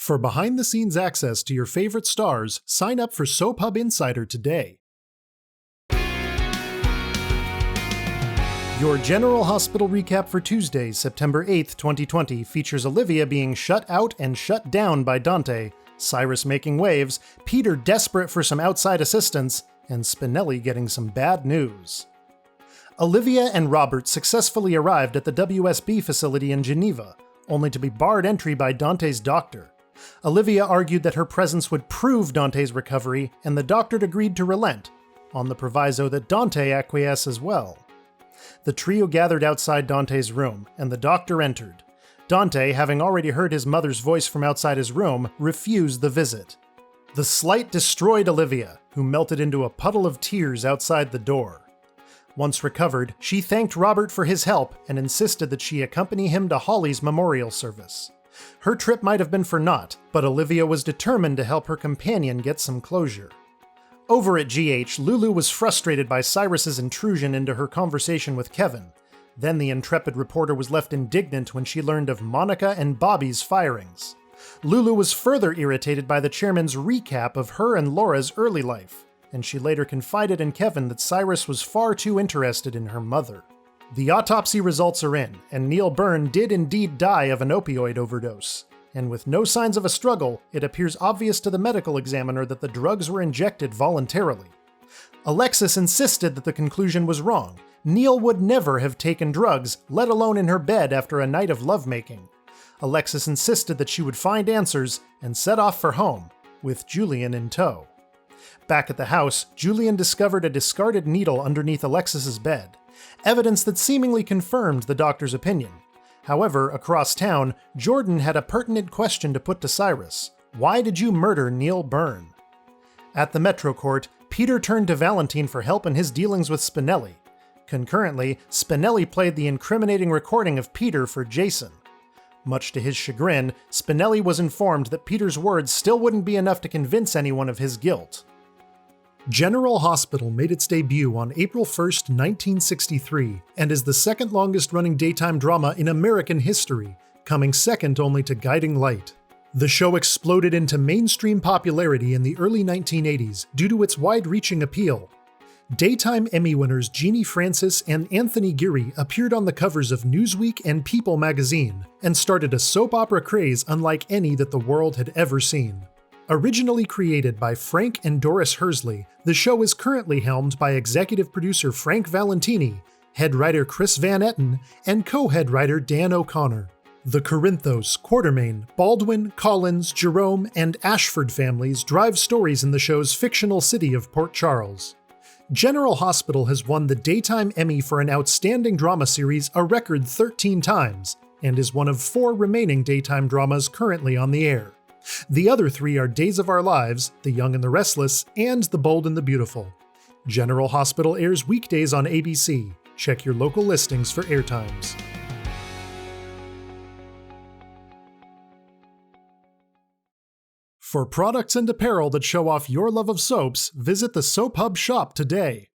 For behind-the-scenes access to your favorite stars, sign up for Soap Hub Insider today. Your General Hospital recap for Tuesday, September 8th, 2020 features Olivia being shut out and shut down by Dante, Cyrus making waves, Peter desperate for some outside assistance, and Spinelli getting some bad news. Olivia and Robert successfully arrived at the WSB facility in Geneva, only to be barred entry by Dante's doctor. Olivia argued that her presence would prove Dante's recovery, and the doctor agreed to relent, on the proviso that Dante acquiesce as well. The trio gathered outside Dante's room, and the doctor entered. Dante, having already heard his mother's voice from outside his room, refused the visit. The slight destroyed Olivia, who melted into a puddle of tears outside the door. Once recovered, she thanked Robert for his help and insisted that she accompany him to Holly's memorial service. Her trip might have been for naught, but Olivia was determined to help her companion get some closure. Over at GH, Lulu was frustrated by Cyrus's intrusion into her conversation with Kevin. Then the intrepid reporter was left indignant when she learned of Monica and Bobby's firings. Lulu was further irritated by the chairman's recap of her and Laura's early life, and she later confided in Kevin that Cyrus was far too interested in her mother. The autopsy results are in, and Neil Byrne did indeed die of an opioid overdose. And with no signs of a struggle, it appears obvious to the medical examiner that the drugs were injected voluntarily. Alexis insisted that the conclusion was wrong. Neil would never have taken drugs, let alone in her bed after a night of lovemaking. Alexis insisted that she would find answers and set off for home, with Julian in tow. Back at the house, Julian discovered a discarded needle underneath Alexis's bed, evidence that seemingly confirmed the doctor's opinion. However, across town, Jordan had a pertinent question to put to Cyrus. Why did you murder Neil Byrne? At the Metro Court, Peter turned to Valentine for help in his dealings with Spinelli. Concurrently, Spinelli played the incriminating recording of Peter for Jason. Much to his chagrin, Spinelli was informed that Peter's words still wouldn't be enough to convince anyone of his guilt. General Hospital made its debut on April 1st, 1963, and is the second longest-running daytime drama in American history, coming second only to Guiding Light. The show exploded into mainstream popularity in the early 1980s due to its wide-reaching appeal. Daytime Emmy winners Jeannie Francis and Anthony Geary appeared on the covers of Newsweek and People magazine, and started a soap opera craze unlike any that the world had ever seen. Originally created by Frank and Doris Hersley, the show is currently helmed by executive producer Frank Valentini, head writer Chris Van Etten, and co-head writer Dan O'Connor. The Corinthos, Quartermain, Baldwin, Collins, Jerome, and Ashford families drive stories in the show's fictional city of Port Charles. General Hospital has won the Daytime Emmy for an Outstanding Drama Series a record 13 times, and is one of 4 remaining daytime dramas currently on the air. The other 3 are Days of Our Lives, The Young and the Restless, and The Bold and the Beautiful. General Hospital airs weekdays on ABC. Check your local listings for airtimes. For products and apparel that show off your love of soaps, visit the Soap Hub shop today.